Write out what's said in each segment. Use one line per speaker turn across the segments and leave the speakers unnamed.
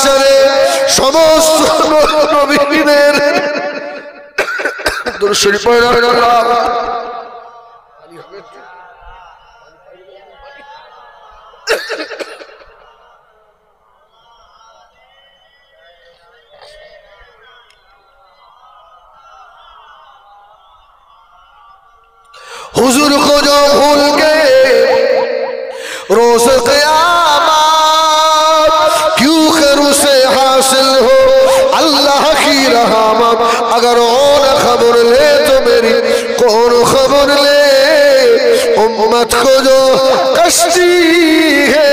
মাশারে সমস্ত নবীদের দরুদ শরীফ পড়েন আল্লাহ हुजूर को जो भूल गए रोज़ क़यामत क्यों खैर उसे हासिल हो अल्लाह की रहमत अगर और खबर ले तो मेरी कौन खबर ले उम्मत को जो कश्ती है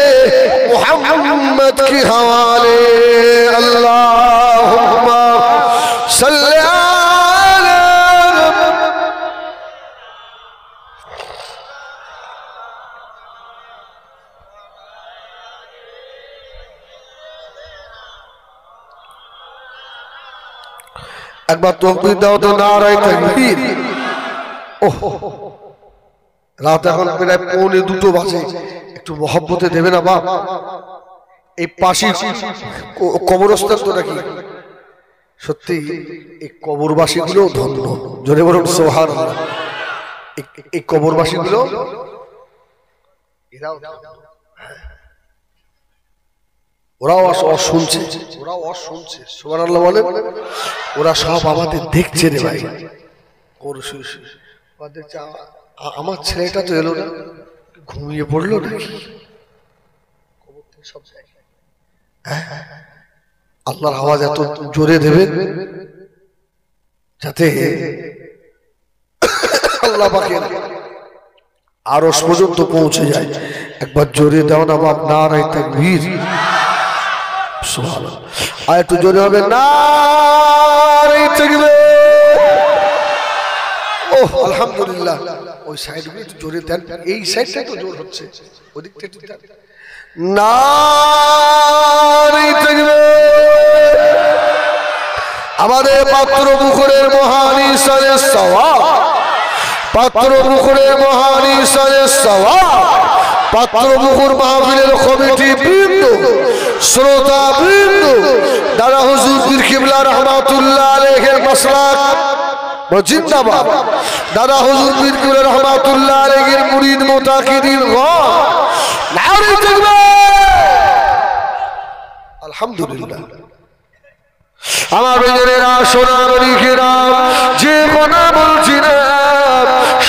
मुहम्मद के हवाले अल्लाहुम्मा सल्ली एक बार तकबीर दाओ तो नारे तकबीर ओह रात এখন প্রায় 1:45 বাজে একটু মহব্বতে দেবে না বাপ এই পাশি কবরস্থান তো নাকি সত্যি এই কবরবাসী গুলো ধন্য জোরে বলুন সুবহানাল্লাহ এই কবরবাসী গুলো এরাও ওরাও শুনছে সুবহানাল্লাহ বলে ওরা সব আমাদের দেখছে রে ভাই আমার ছেলেটা তো এলো না ঘুমিয়ে পড়লো নাকি আল্লাহর আওয়াজ এত জোরে দেবেন যাতে আল্লাহ পাকের আরশ পর্যন্ত পৌঁছে যায় একবার জোরে দাও না বাপ নারে তাকবীর সুবহানাল্লাহ আর একটু জোরে হবে নারে তাকবীর ওহ আলহামদুলিল্লাহ ওই সাইডগুলো একটু জোরে দেন এই সাইডটা তো জোর হচ্ছে ওদিকটা একটু দেন নারে তাকবীর আমাদের পাত্র মুখরের মহান ইসানের সওয়াব পাত্র মুখরের মহান ইসানের সওয়াব পাত্র মুখর মাহফিলের কমিটি বৃন্দ শ্রোতা বৃন্দ দাদা হুজুর পীর কিবলা রাহমাতুল্লাহ আলাইহির মাসলাক জিন্দাবাদ দাদা হুজুর পীর কিবলা রাহমাতুল্লাহ আলাইহির মুরিদ মুতাকিদিন গণ নারে তাকবীর আলহামদুলিল্লাহ আমার বেজেরা সোনার লিখেরা যে কোনা বলছি না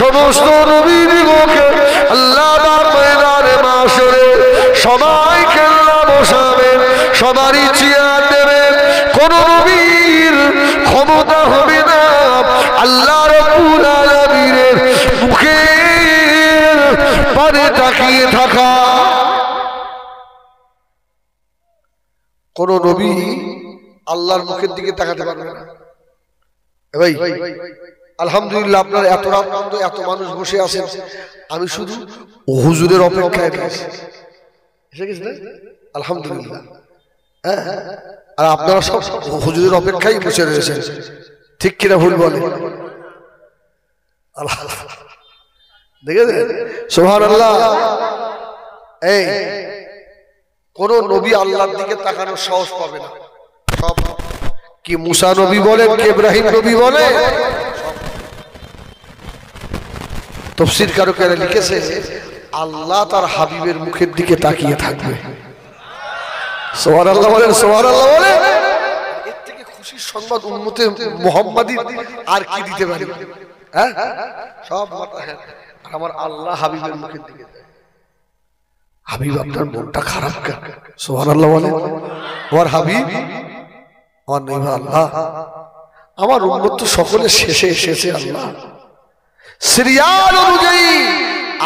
সমস্ত নবীদিগকে আল্লাহ ময়দানে মাশরে সবাইকে আল্লাহ বসাবেন সবারই চেয়ার দেবেন কোন নবীর ক্ষমতা হবে না আল্লাহ রাব্বুল আলামিনের মুখের পানে তাকিয়ে থাকা কোন নবী আল্লাহর মুখের দিকে তাকাতে পারবে না ভাই আলহামদুলিল্লাহ আপনারা এত রাত পর্যন্ত এত মানুষ বসে আছেন আমি শুধু হুজুরের অপেক্ষায় আছি এসে গেছে না আলহামদুলিল্লাহ আর আপনারা সব হুজুরের অপেক্ষায় বসে রয়েছেন ঠিক কিনা ভুল বলে দেখেছেন সুবহানাল্লাহ এই কোন নবী আল্লাহর দিকে তাকানোর সাহস পাবে না সব কি মুসা নবী বলেন কি ইব্রাহিম নবী বলেন তাফসীর কারকেরা লিখেছে আল্লাহ তার হাবিবের মুখের দিকে তাকিয়ে থাকবে সুবহানাল্লাহ বলেন সুবহানাল্লাহ বলেন এর থেকে খুশির সংবাদ উম্মতে মুহাম্মাদি আর কি দিতে পারে হ্যাঁ সব মাথা হ্যাঁ আমার আল্লাহ হাবিবের মুখের দিকে হাবিব আপনার মনটা খারাপ কেন সুবহানাল্লাহ বলেন ওর হাবিব ওর নেই আল্লাহ আমার উম্মত তো সকলে শেষে এসেছে আল্লাহ সিরিয়াল অনুযায়ী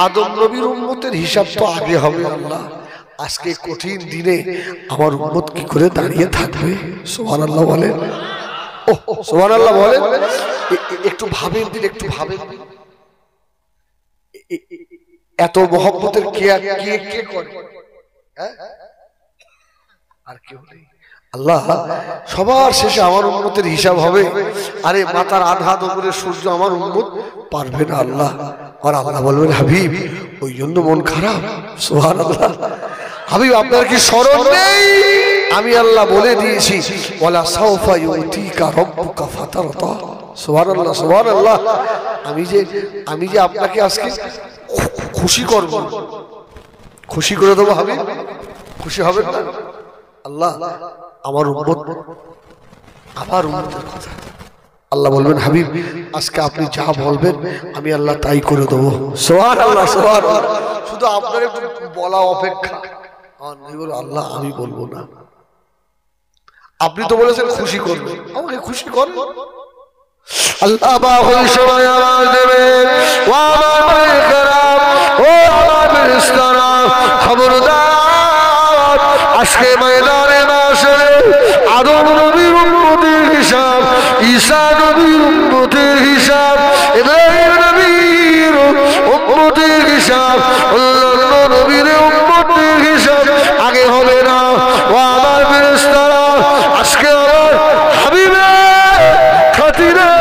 আদম নবীর উম্মতের হিসাব তো আগে হবে আল্লাহ আজকে কঠিন দিনে আমার উম্মত কি করে দাঁড়িয়ে থাকবে সুবহানাল্লাহ বলেন ও সুবহানাল্লাহ বলেন একটু ভাবেন দিন একটু ভাবেন এত মহব্বতের কে করে আর কেউ নেই আল্লাহ সবার শেষে আমার উম্মতের হিসাব হবে আরে মাথার আধা উপরে সূর্য আমার উম্মত পারবে না আল্লাহ আর আল্লাহ বলবেন হাবিব ওই জন্য মন খারাপ সুবহানাল্লাহ হাবিব আপনার কি স্মরণ নেই আমি আল্লাহ বলে দিয়েছি ওয়ালা সাউফা ইউতিকা রাব্বুকা ফাতারদা। সুবহানাল্লাহ সুবহানাল্লাহ। আমি যে আপনাকে আজকে খুশি করব, খুশি করে দেবো হাবিব, খুশি হবেন না? আল্লাহ আমার উম্মতের কথা আল্লাহ বলবেন হাবিব আজকে আপনি যা বলবেন আমি আল্লাহ তাই করে দেবো। সুবহানাল্লাহ সুবহানাল্লাহ। শুধু আপনার একটু বলা অপেক্ষা। আল্লাহ আমি বলবো না, আপনি তো বলেছেন খুশি করবেন, আমাকে খুশি করেন। আল্লাহ বাহুল সময় আওয়াজ দেবে ও আমার মায়েরা, ও আমার ফেরেশতারা, খবরদার আজকে ময়দানে মাশরে আদম নবীর উম্মতের হিসাব, ঈসা নবীর উম্মতের হিসাব, ইব্রাহিম নবীর উম্মতের হিসাব, আল্লাহর নবীর উম্মতের হিসাব আগে হবে না। ও আমার ফেরেশতারা আজকে আমার হাবিবের খাতিরে,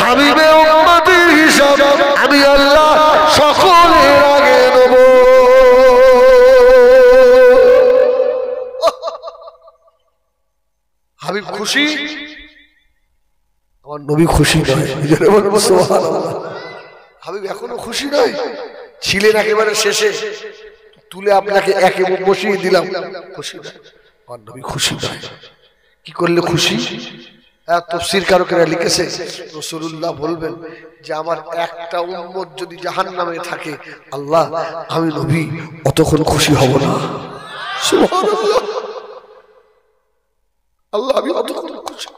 হাবিবে উম্মতের হিসাব আমি আল্লাহ সকলের আগে নেব। হাবিব খুশি, আমার নবী খুশি নয়। সুবহানাল্লাহ। হাবিব এখনো খুশি নয়, ছিলেন একেবারে শেষে, তুলে আপনাকে একে বসিয়ে দিলাম, খুশি নয়, আমার নবী খুশি নয়। কি করলে খুশি? তাফসীর কারকেরা লিখেছে রাসূলুল্লাহ বলবেন যে আমার একটা উম্মত যদি জাহান্নামে থাকে আল্লাহ আমি নবী অতক্ষণ খুশি হব না। সুবহানাল্লাহ। আল্লাহ আমি অতক্ষণ খুশি।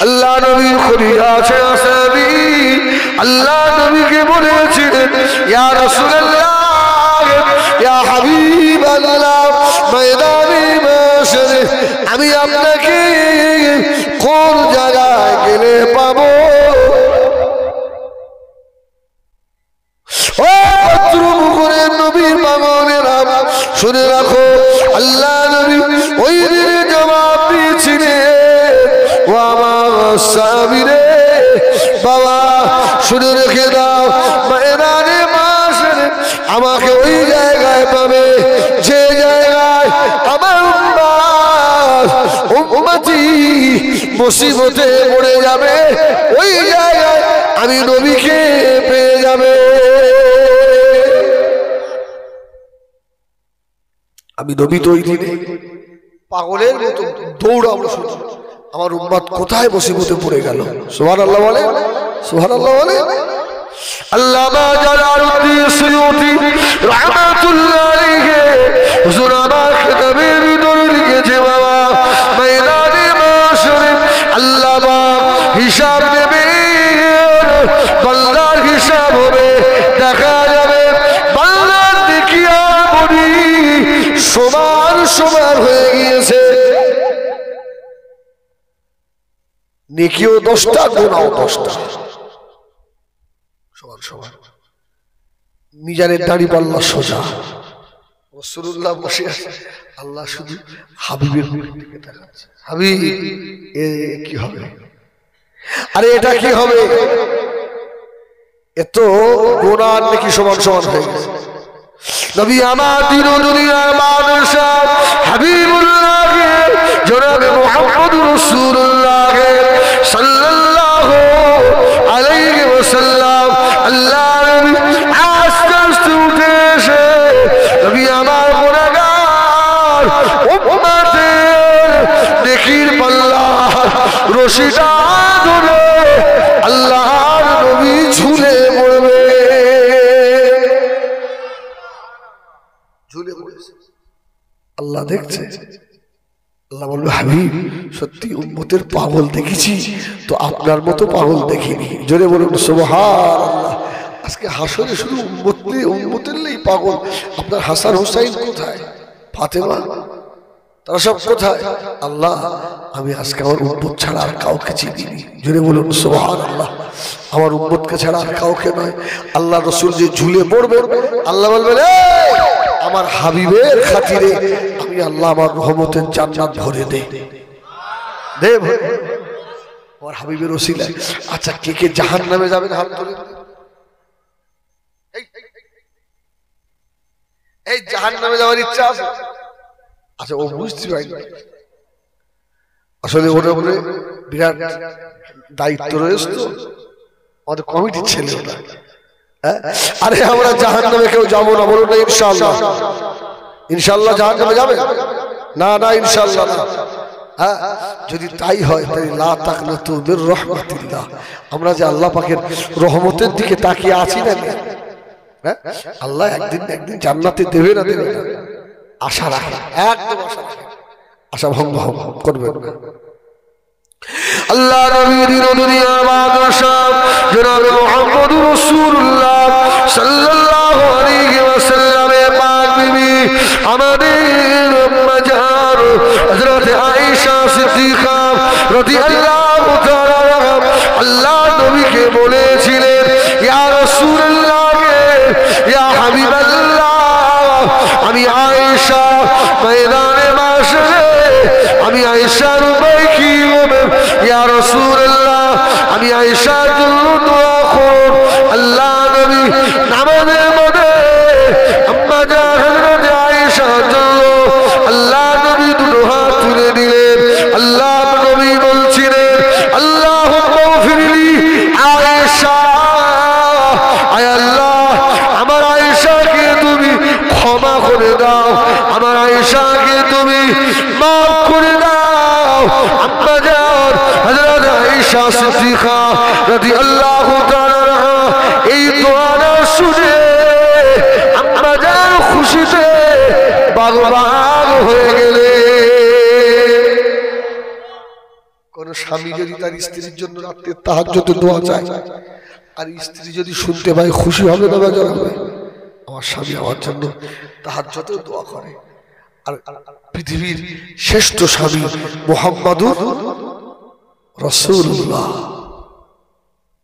আল্লাহ নবীর খলিল আছে আসহাবী, আল্লাহ নবীকে বলেছিলেন ইয়া রাসূলুল্লাহ ইয়া হাবিবাল্লাহ ময়দানে মাশরে আমি আপনাকে কোন জায়গায় গেলে পাবো? ও পত্রমুখের নবীর পাগলেরা শুনে রাখো, আল্লাহ নবী ওই দিনে জবাব দিয়েছিলেন ও আমার সাহাবীরে বাবা শুনে রেখে দাও, ময়দানে মাশরে আমাকে ওই জায়গায় পাবে যে জায়গায় আমার উম্মতি মুসিবতে পড়ে যাবে, ওই জায়গায় আমি নবীকে পেয়ে যাবে। আমি নবী তো ওই দিনে পাগলের মতো দৌড়াবো শুধু আমার উম্মত কোথায় মুসিবতে পড়ে গেল। সুবহানাল্লাহ বলে, সুবহানাল্লাহ বলে। আল্লামা জালালউদ্দিন সুয়ুতি রাহমাতুল্লাহ আলাইহি হুজুর আমার কিতাবের ভিতরে লিখেছে বাবা ময়দানে মাশরে আল্লাহ হিসাব নেবে, বান্দার হিসাব হবে, দেখা যাবে বান্দার নেকি আর বনি সমান সমান হয়ে গিয়েছে। নেকিও 10টা গুনাহও 10টা সমান সমান। মিজানের দাড়ি পাল্লা সোজা, রাসূলুল্লাহ বসে আছে, আল্লাহ শুধু হাবিবের দিকে তাকাচ্ছে, হাবিব এ কি হবে, আরে এটা কি হবে, এত গুনাহ নাকি সমান সমান হয়ে গেছে। নবী আমার দিন দুনিয়ার বাদশা হাবিবুল্লাহ জনাবে মুহাম্মদুর রাসূলুল্লাহ সাল্লাল্লাহু আলাইহি ওয়াসাল্লাম আল্লাহ নবী আস্তে আস্তে উঠে এসে নবী আমার গুনাহগার উম্মতের নেকির পাল্লা রশিটা ধরে আল্লাহর নবী ঝুলে পড়বে, ঝুলে পড়েছে। আল্লাহ দেখছে, আল্লাহ বলবে হাবিব সত্যি উম্মতের পাগল দেখেছি তো আপনার মতো পাগল দেখিনি। জোরে বলুন সুবহানাল্লাহ। আজকে হাসরে শুধু উম্মতের পাগল। আপনার হাসান হুসাইন কোথায়, ফাতেমা, তারা সব কোথায়? আল্লাহ আমি আজকে আমার উম্মত ছাড়া আর কাউকে চিনিনি। জোরে বলুন সুবহানাল্লাহ। আমার উম্মতকে ছাড়া আর কাউকে নয়। আল্লাহ রাসূল যে ঝুলে পড়বে আল্লাহ বলবেন আমার হাবিবের খাতিরে আমি আল্লাহ আমার রহমতের জান্নাত ভরে দে আমার হাবিবের ওসিলায়। আচ্ছা কে কে জাহান্নামে যাবেন হাত তুলে? এই জাহান্নামে যাওয়ার ইচ্ছা আছে? আচ্ছা, ও বুঝতে পারি আসলে ওর উপরে বিরাট দায়িত্ব রয়েছে তো, আমাদের কমিটির ছেলে ওটা। আরে আমরা জাহান্নামে কেউ যাবো না, বলুন না ইনশাআল্লাহ। ইনশাআল্লাহ জাহান্নামে যাবে না? না ইনশাআল্লাহ না। হ্যাঁ, যদি তাই হয় তাহলে লা তাকনাতু মির রাহমাতিল্লাহ, আমরা যে আল্লাহ পাকের রহমতের দিকে তাকিয়ে আছি না, আল্লাহ একদিন একদিন জান্নাতে দেবে না দেবে না, আশা রাখেন, একদম আশা রাখেন, আশা ভঙ্গ করবেন না। আল্লাহ নবীর দুনিয়ার বাদশা জনাব মুহাম্মদুর রাসূলুল্লাহ সাল্লাল্লাহু আলাইহি ওয়াসাল্লামের পাক বিবি আমাদের আম্মা জান হযরত আয়েশা সিদ্দিকা রাদিয়াল্লাহু তাআলা আল্লাহ নবীকে বলেছিলেন, ইয়া রাসূলুল্লাহ, ইয়া হাবিবাল্লাহ, আমি আয়েশা ময়দানে মাশরে, আমি আয়েশার উপায় কি হবে? ইয়া রাসূলুল্লাহ, আমি আয়েশার জন্য দোয়া করুন। আল্লাহ নবী নামাজের মধ্যে আম্মা জান হযরত আয়েশার জন্য আল্লাহ নবী দুটো হাত তুলে দিলেন। আল্লাহ নবী বলছিলেন, আল্লাহুম্মা গফিরলি আয়েশা, আয় আল্লাহ আমার আয়েশাকে তুমি ক্ষমা করে দাও, আমার আয়েশাকে তুমি মাফ করে দাও। আম্মা জান হযরত আয়েশা সিদ্দিকা রাদিয়াল্লাহু তাআলা আনহা এই দোয়াটা শুনে আম্মা জান খুশিতে বাগবাগ হয়ে গেলেন। কোন স্বামী যদি তার স্ত্রীর জন্য রাতে তাহাজ্জুদে দোয়া চায় আর স্ত্রী যদি শুনতে পায়, খুশি হবে না বেজার হবে? আমার স্বামী আমার জন্য তাহাজ্জুদে দোয়া করে। আর পৃথিবীর শ্রেষ্ঠ স্বামী মুহাম্মাদুর রাসূলুল্লাহ,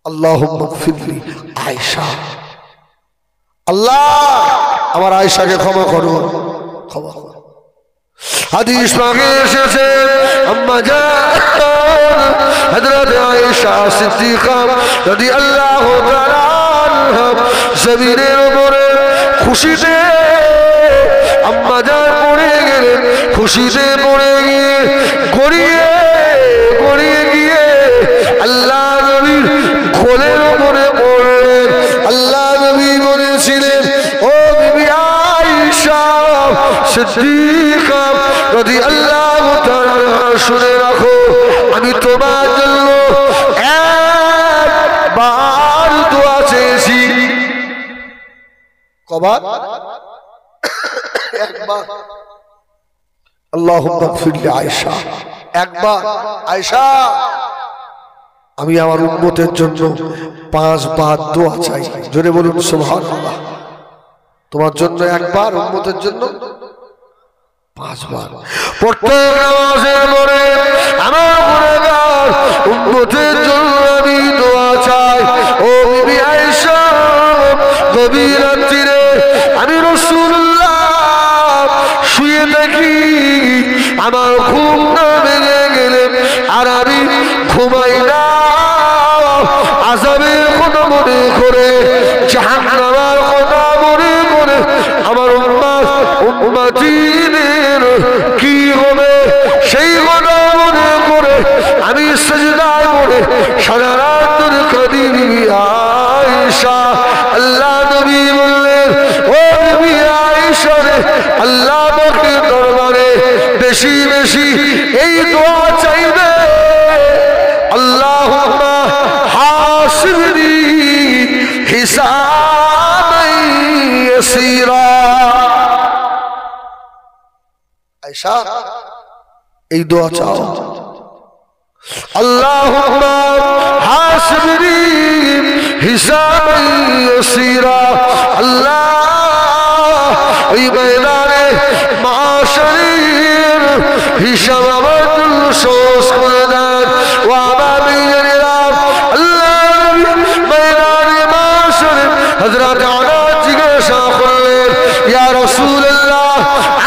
আল্লাহুম্মা গফিরলি আয়েশা, আল্লাহ আমার আয়েশাকে ক্ষমা করো, ক্ষমা করো। হাদিস পাকে এসেছে আম্মা জান হযরত আয়েশা সিদ্দিকা রাদিয়াল্লাহু তাআলা আনহা জমিনের উপরে খুশিতে আম্মা জান পড়ে গেলেন, খুশিতে পড়ে গিয়ে গড়িয়ে গড়িয়ে গিয়ে আল্লাহ নবীর কোলের উপরে পড়লেন। আল্লাহ নবী বলেছিলেন, ও বিবি আয়েশা সিদ্দিকা রাদিয়াল্লাহু তাআলা শুনে রাখো, আমি তোমার জন্য একবার দোয়া চেয়েছি। কবার? একবার। আল্লাহুম্মা গফিরলি আয়েশা, একবার। আয়েশা, আমি আমার উম্মতের জন্য 5 বার দোয়া চাই। জোরে বলুন সুবহানাল্লাহ। তোমার জন্য একবার, উম্মতের জন্য 5 বার। প্রত্যেক নামাজের পরে আমার গুনাহগার উম্মতের জন্য আমি দোয়া চাই। ও বিবি আয়েশা, গভীর রাত্রিরে আমি রাসূলুল্লাহ শুয়ে থাকি, আমার ঘুম না ভেঙে গেলে আর আমি ঘুমাই না, আযাবের কথা মনে করে, জাহান্নামের কথা মনে করে আমার উম্মতিদের কি হবে সেই কথা মনে করে আমি সিজদায় পড়ে সারা রাত ধরে কাঁদি। বিবি আয়েশা, আল্লাহ নবী বললেন, ও বিবি আয়েশা রে, আল্লাহ পাকের দরবারে বেশি বেশি এই দোয়া চাইবে, আল্লাহুম্মা হাসিবনি হিসাবান ইয়াসীরা। আয়েশা, এই দোয়া চাও, আল্লাহুম্মা হাসিবনি হিসাবান ইয়াসীরা। আল্লাহ ওই ময়দানে মাশারের হিসাব আমার জন্য সহজ করে দেন। ও আমার মেয়েরা, আল্লাহ ময়দানে মাশারে হযরত আনাস জিজ্ঞাসা করলেন, ইয়া রাসূলুল্লাহ,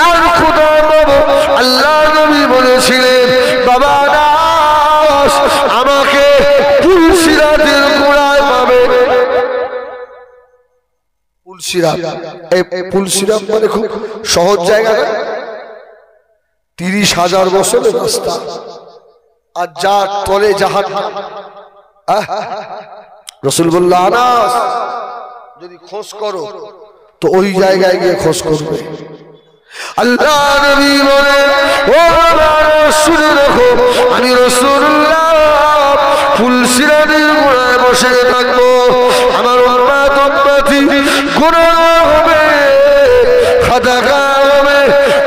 আর খোদা বাবা, আল্লাহ নবী বলেছিলেন, বাবা আনাস আমাকে পুলসিরাতের গোড়ায় পাবে। পুলসিরাত। এই পুলসিরাত মানে খুব সহজ জায়গা না, 30,000 বছরের রাস্তা, আর যার তলে জাহান্নাম। রাসূল বললেন, আনাস যদি খোঁজ করো তো ওই জায়গায় গিয়ে খোঁজ করবে। আল্লাহ নবী বলে, ও আমার শুনে রাখো, আমি রাসূলুল্লাহ পুলসিরাতের গোড়ায় বসে থাকবো। আমার উম্মত উম্মতি গুনাহ হবে, খাতাকা হবে,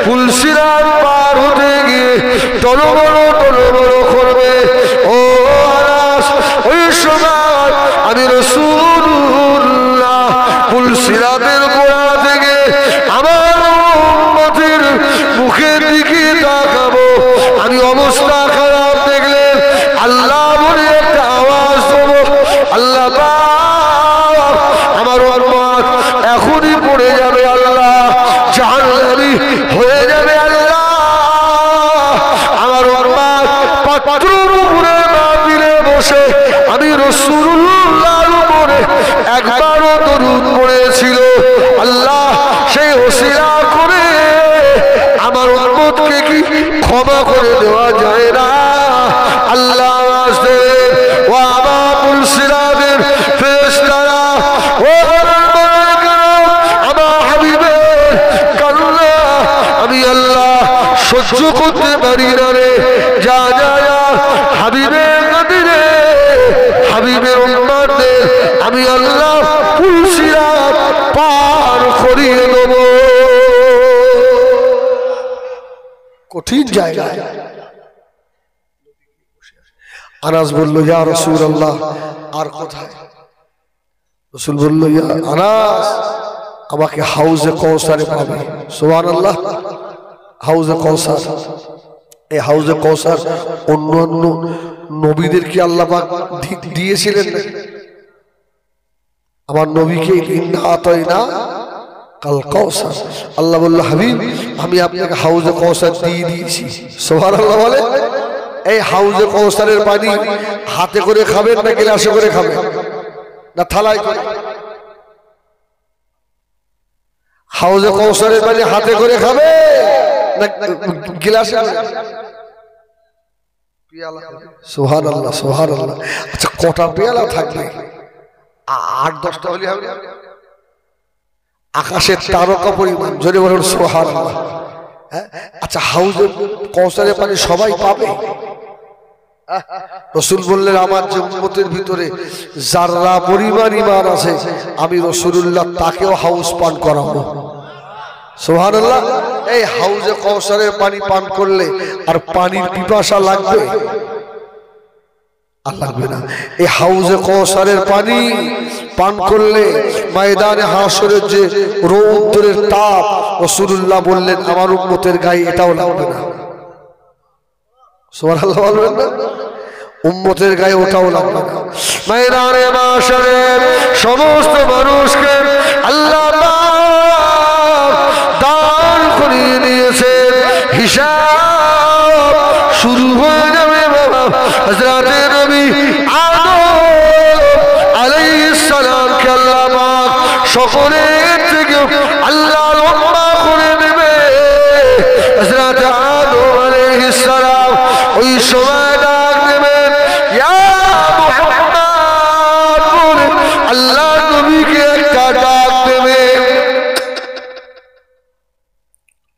পুলসিরাত পার হতে গিয়ে টলমলো করবে। ও আনাস, ওই সময় আমি রাসূলুল্লাহ পুলসিরাতের গোড়া থেকে আমার উম্মতের মুখের দিকে তাকাবো। আমি অবস্থা খারাপ দেখলে আল্লাহ বলে একটা আওয়াজ দেবো, আল্লাহ পাক আমার উম্মত এখনই পড়ে যাবে, আল্লাহ জাহান্নামী হয়ে যাবে, আল্লাহ আমার উম্মত পাত্রর উপরে মাহফিলে বসে আমি রাসূলুল্লাহর উপরে একবারও দরুদ পড়েছিল, আল্লাহ সেই ওসিলা করে আমার উম্মতকে কি ক্ষমা করে দেওয়া যায় না? আল্লাহ আসবে, ও আমার পুলসিরাতের ফেরেশতারা, ও আমার হাবিবের কান্না আমি আল্লাহ সহ্য করতে পারি না রে, যা যা যা হাবিবের নবীরে হাবিবের উম্মতদের আমি আল্লাহ পুলসিরাত পার করিয়ে দেব। কঠিন জায়গা। আনাস বলল, ইয়া রাসূলুল্লাহ আর কোথায়? রাসূল বলল, ইয়া আনাস আমাকে হাউজে কাউসারে পাবে। সুবহানাল্লাহ, হাউজে কাউসার। এই হাউজে কাউসার অন্যান্য নবীদের কি আল্লাহ পাক দিয়েছিলেন না? আমার নবীকে ইন্না আতাইনা কাল কাউসার, আল্লাহ বলল, হাবিব আমি আপনাকে হাউজে কাউসার দিয়ে দিয়েছি। সুবহানাল্লাহ বলে। এই হাউজে কাউসারের পানি হাতে করে খাবেন না গ্লাসে করে খাবেন না থালায় করে? হাউজে কাউসারের পানি হাতে করে খাবে না গ্লাসে করে? পেয়ালা। সুবহানাল্লাহ সুবহানাল্লাহ। আচ্ছা কটা পেয়ালা থাকবে? 8-10টা হলে হবে? আকাশের তারকা পরিমাণ। জোরে বলুন সুবহানাল্লাহ। আচ্ছা হাউজে কাউসারের পানি সবাই পাবে? রাসূল বললেন, আমার যে উম্মতের ভিতরে যারা পরিমাণ ঈমান আছে আমি রাসূলুল্লাহ তাকেও হাউজ পান করাবো। সুবহানাল্লাহ। এই হাউজে কাউসারের পানি পান করলে আর পানির পিপাসা লাগবে? আর লাগবে না। এই হাউজে কাউসারের পানি পান করলে ময়দানে হাসরের যে রৌদ্রের তাপ, রাসূলুল্লাহ বললেন আমার উম্মতের গায়ে এটাও লাগবে না। সুবহানাল্লাহ বলবেন না? উম্মতের গায়ে ওটাও লাগবে না। ময়দানে মাশারের সমস্ত মানুষকে আল্লাহ দান করিয়ে দিয়েছেন। হিসাব শুরু হয়ে যাবে বাবা। হযরতে নবী আদম আলাইহিস সালামকে আল্লাহ পাক সকলের থেকে আল্লাহ লম্বা করে দেবে। হযরতে আদম আলাইহিস সালাম ওই সময় ডাক দেবেন, ইয়া মুহাম্মদ বলে আল্লাহ নবীকে একটা ডাক দেবে।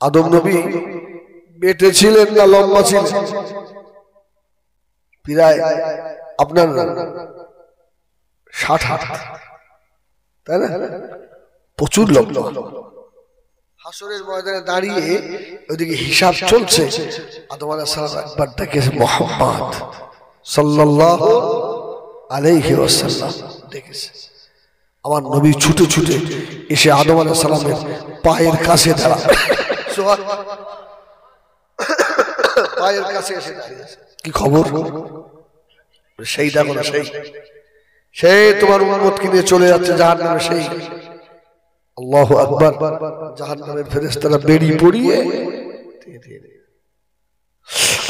আদম নবী বেটে ছিলেন না লম্বা ছিলেন? প্রায় আপনার 60 হাত, তাই না? প্রচুর লম্বা। হাসরের ময়দানে দাঁড়িয়ে ওইদিকে হিসাব চলছে। আদম আলাইহিস সালাম একবার ডেকেছে মুহাম্মদ সাল্লাল্লাহু আলাইহি ওয়াসাল্লাম ডেকেছে। আমার নবী ছুটে ছুটে এসে আদম আলাইহিস সালামের পায়ের কাছে দাঁড়ায়। পায়ের কাছে এসে দাঁড়িয়েছে। কি খবর? সেই দেখো না, সেই তোমার উম্মতকে নিয়ে চলে যাচ্ছে জাহান্নামে। সেই আল্লাহু আকবার। জাহান্নামের ফেরেশতারা বেড়ি পড়িয়ে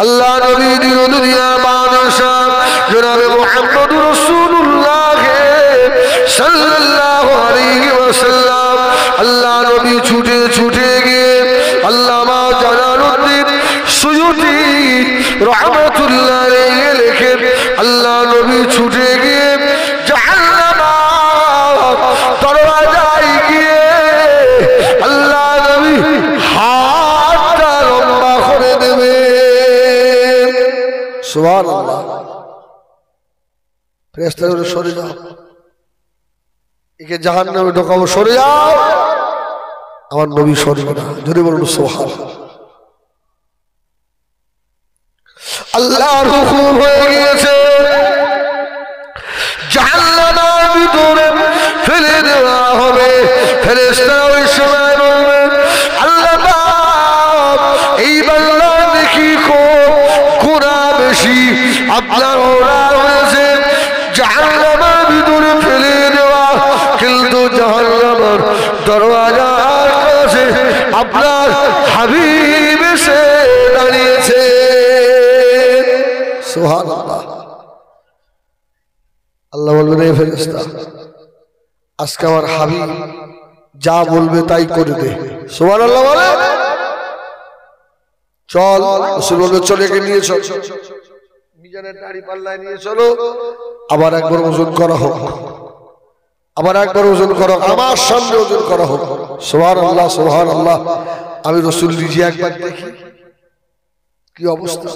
আল্লাহ নবী দুনিয়া বাদশাহ জনাবে মুহাম্মদুর রাসূলুল্লাহ সাল্লাল্লাহু আলাইহি ওয়াসাল্লাম আল্লাহ নবী ছুটে ছুটে গিয়ে আল্লামা জালালউদ্দিন সুয়ুতি রাহমাতুল্লাহ আলাইহি লেখেন আল্লাহ নবী ছুটে গিয়ে জাহান্নামা দরওয়াজায় গিয়ে আল্লাহ নবী হাতটা লম্বা করে দেবে সুবহানাল্লাহ ফেরেশতারা সরে যাও একে জাহান্নামে ঢোকাবো সরে যাও আমার নবী সরবে না জোরে বলুন সুবহানাল্লাহ আল্লাহর হুকুম হয়ে গিয়েছে জাহান্নামের ভিতরে ফেলে দেওয়া হবে ফেরেশতারা ওই সময় বলবে আল্লাহ পাক এই বান্দা দেখি গুনাহ বেশি আপনার ওরা হয়েছে জাহান্নামের ভিতরে ফেলে দেওয়া কিন্তু জাহান্নামের দরওয়াজার কাছে আপনার হাবিব এসে দাঁড়িয়েছে সুবহানাল্লাহ আল্লাহ বলবেন এই ফেরেশতা আজকে আমার হাবিব যা বলবে তাই করে দে সুবহানাল্লাহ বলে চল রাসূল বলবে চলে গিয়ে নিয়ে চল মিজানের দাড়ি পাল্লায় নিয়ে চলো আবার একবার ওজন করা হোক আবার একবার ওজন করা আমার সামনে ওজন করা হোক সুবহানাল্লাহ সুবহানাল্লাহ আমি রাসূল নিজে একবার দেখি কি অবস্থা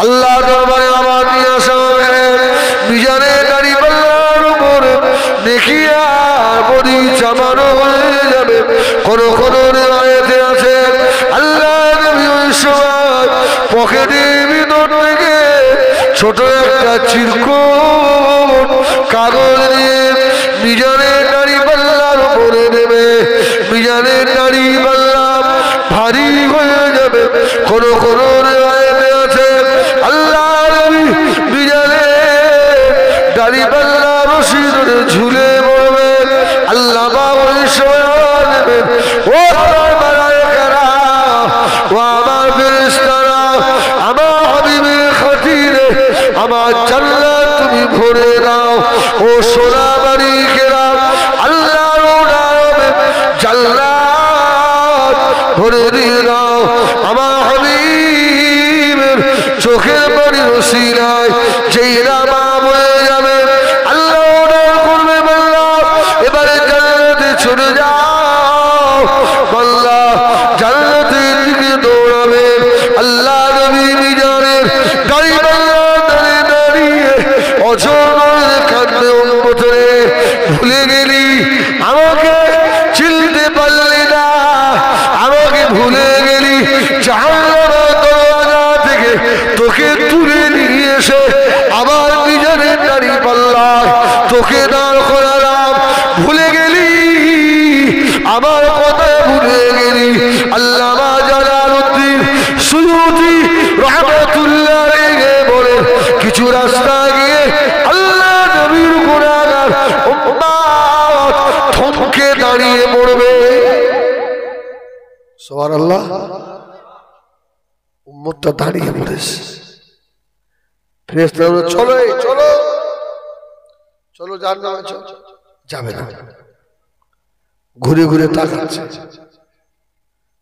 আল্লাহ দরবারে আমার নিয়ে আসা হবে মিজানের দাড়ি পাল্লার উপর নেকি আর বডি চামানো হয়ে যাবে কোন কোন রিওয়ায়েতে আছে আল্লাহ নবী ওই সময় পকেটের ভিতর থেকে ছোট একটা চিরকুট কাগজ নিয়ে মিজানের দাড়ি পাল্লার উপরে দেবে মিজানের দাড়ি পাল্লা ভারী হয়ে যাবে কোন কোন রিওয়ায়েতে আছে আল্লাহ নবী মিজানের দাড়ি পাল্লা রশি ধরে ঝুলে পড়বে আল্লাহ বাবা ওই সময় নেবেন ও মালায়েকারা ও আমার ফেরেশতারা আমার হাবিবের খাতিরে আমার জান্নাত তুমি ভরে দাও ও সোনা মানিকেরা আল্লাহর নামে জান্নাত ভরে দিয়ে দাও আমার হাবিবের চোখের পানি ওসিলায় যেই রামা হয়ে যাবে আল্লাহ অর্ডার করবে বান্দা এবারে জান্নাতে চলে যাও বান্দা জান্নাতের দিকে দৌড়াবে আল্লাহ নবী মিজানের দাড়ি পাল্লা দাঁড়িয়ে দাঁড়িয়ে অজর কাঁদবে উম্মতে ভুলে গেলি আমাকে চিনতে পারলি না আমাকে ভুলে গেলি জাহান্নামের দরজা থেকে তোকে তুলে নিয়ে এসে আবার মিজানের দাড়ি পাল্লা তোকে দাঁড় করালাম ভুলে গেলি আমার কথা ভুলে গেলি আল্লামা জালালউদ্দিন সুয়ুতি রাহমাতুল্লাহ আলাইহি বলে কিছু রাস্তা গিয়ে আল্লাহ নবীর গুনাহগার উম্মত থমকে দাঁড়িয়ে পড়বে সুবহানাল্লাহ উম্মতটা দাঁড়িয়ে পড়েছে ফেরেশতারা চলো চলো চলো জান্নাতে চলো যাবে না ঘুরে ঘুরে তাকাচ্ছে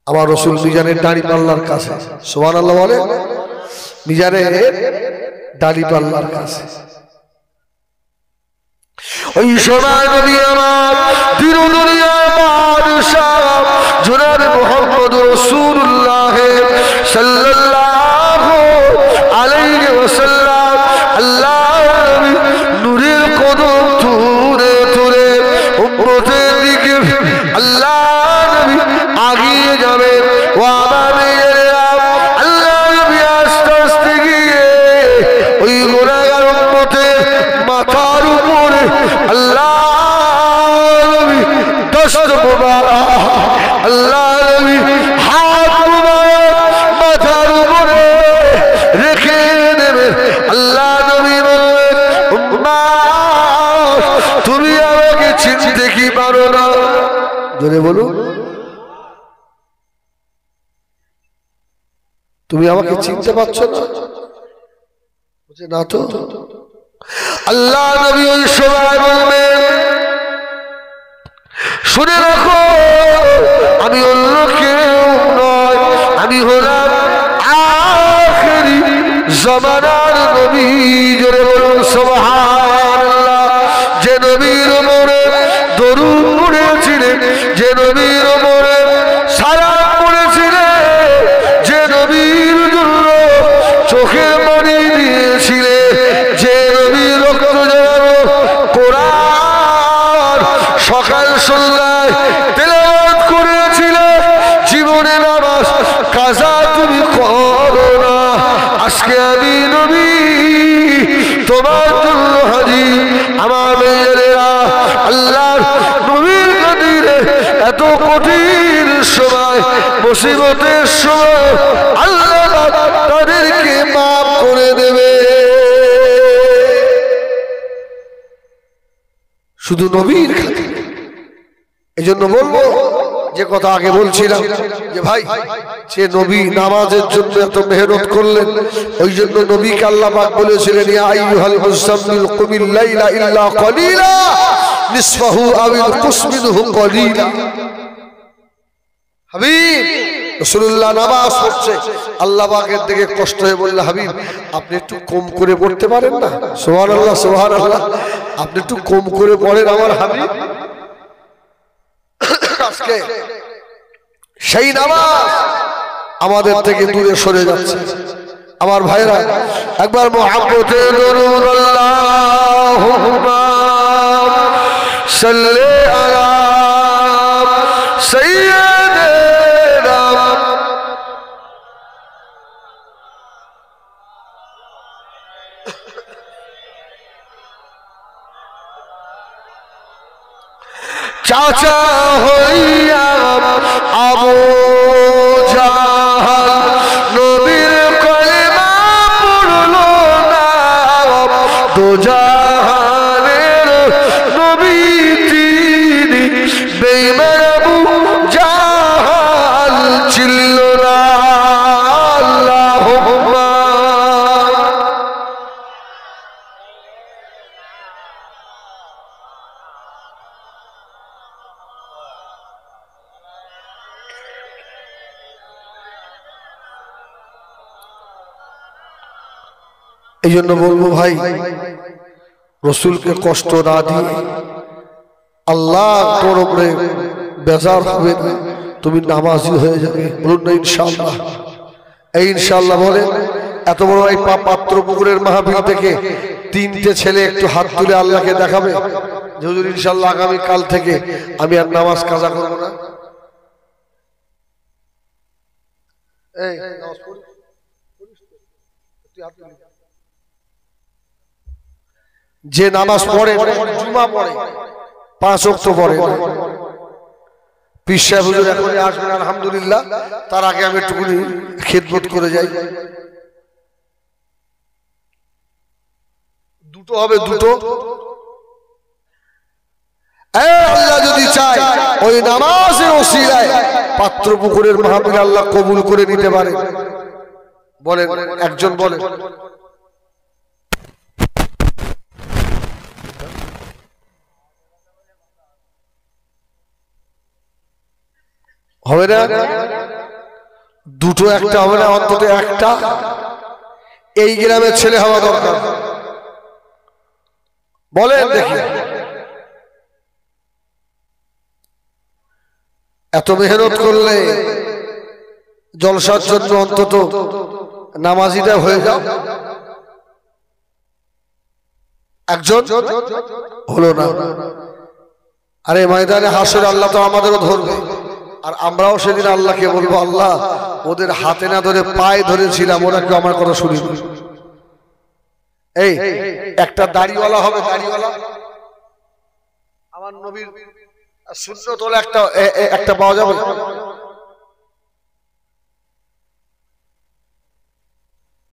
আমার রাসূল মিজানের দাড়ি পাল্লার কাছে সুবহানাল্লাহ বলে মিজানের দাড়ি পাল্লার কাছে ওই সময় নবী আমার দিন দুনিয়ার বাদশাহ জনাব মুহাম্মদ রাসূলুল্লাহ সাল্লাল্লাহু আলাইহি ওয়াসাল্লাম আল্লাহ নূরের কদম তুলে তুলে উম্মতের দিকে আল্লাহ নবী আগিয়ে যাবে ও আমার মেয়েরা আল্লাহ নবী আস্তে আস্তে গিয়ে ওই গুনাহগার উম্মতের মাথার উপরে আল্লাহ নবী দস্ত মুবারক আল্লাহ নবী হাত মুবারক মাথার উপরে রেখে দেবে আল্লাহ নবী বলবেন উম্মত তুমি আমাকে চিনতে কি পারো না জোরে বলুন তুমি আমাকে চিনতে পারছো না বুঝে না তো আল্লাহ নবী ওই সময় বলবেন শুনে রাখো আমি অন্য কেউ নয়, আমি হলাম আখেরি জামানার নবী। জোরে বলুন সুবহানাল্লাহ। যে নবীর উপরে দরুদ পড়েছিলেন, যে নবীর উপরে সালাম পড়েছিলেন, যে নবীর জন্য চোখে পানি দিয়েছিলেন, যে নবীর রক্ত ঝরানো কোরআন সকাল সন্ধ্যায় তেলাওয়াত করেছিলে, জীবনে নামাজ কাজা তুমি করো না। আজকে আমি নবী তোমার জন্য হাজির। আমার মেয়েরা আল্লাহর নবীর খাতিরে এত কঠিন সময়, মুসিবতের সময় আল্লাহ তাদেরকে মাফ করে দেবে। শুধু নবীর খাতিরে। এই জন্য বলবো যে কথা আগে বলছিলাম যে ভাই, সে নবী নামাজের জন্য এত মেহনত করলেন, ওই জন্য নবীকে আল্লাহ পাক বলেছিলেন ইয়া আইয়ুহাল মুযাম্মিল কুমিল লাইলা ইল্লা কলিলা নিসফাহু আও ইনকুস মিনহু কলিলা। হাবিব রাসূলুল্লাহ নামাজ পড়ছে, আল্লাহ পাকের দিকে কষ্ট হয়ে বললেন হাবিব আপনি একটু কম করে পড়তে পারেন না? সুবহানাল্লাহ সুবহানাল্লাহ। আপনি একটু কম করে পড়েন আমার হাবিব। আজকে সেই নামাজ আমাদের থেকে দূরে সরে যাচ্ছে। আমার ভাইরা একবার মুহাব্বতে দরুদ আল্লাহুম্মা সাল্লি আলা সাইয়্যিদিনা চাচা হইয়া আবু জাহাল নবীর কলেমা পড়লো না, দোজাহানের নবী তিনি বেঈমান আবু জাহাল ছিল না। আল্লাহুম্মা এই জন্য বলবো ভাই, রসুলকে কষ্ট না দিয়ে আল্লাহ তোর উপরে বেজার হবে না, তুমি নামাজি হয়ে যাবে। বলুন না ইনশাআল্লাহ। এই ইনশাআল্লাহ বলে এত বড় এই পাত্রপুকুরের মাহফিল থেকে তিনটে ছেলে একটু হাত তুলে আল্লাহকে দেখাবে যে হুজুর ইনশাআল্লাহ আগামী কাল থেকে আমি আর নামাজ কাজা করব না। এই নামাজ পড়ি তুই হাত তুলে। যে নামাজ পড়ে জুমা পড়ে 5 ওয়াক্ত পড়ে, পীর সাহেব হুজুর এখনই আসবেন আলহামদুলিল্লাহ, তার আগে আমি একটুখানি খিদমত করে যাই। দুটো হবে, দুটো। আল্লাহ যদি চায় ওই নামাজের ওসিলায় পাত্রপুকুরের মাহফিল আল্লাহ কবুল করে নিতে পারে। বলেন একজন বলেন। হবে না? দুটো একটা হবে না, অন্তত একটা এই গ্রামের ছেলে হওয়া দরকার। বলেন দেখি। এত মেহনত করলে জলসার জন্য অন্তত নামাজিটা হয়ে যাও। একজন হলো না। আরে ময়দানে হাসরে আল্লাহ তো আমাদেরও ধরবে, আর আমরাও সেদিন আল্লাহকে বলবো আল্লাহ ওদের হাতে না ধরে পায়ে ধরেছিলাম, ওরা কেউ আমার কথা শুনিনি। এই একটা দাড়িওয়ালা হবে, দাড়িওয়ালা আমার নবীর সুন্নত হলে একটা পাওয়া যাবে।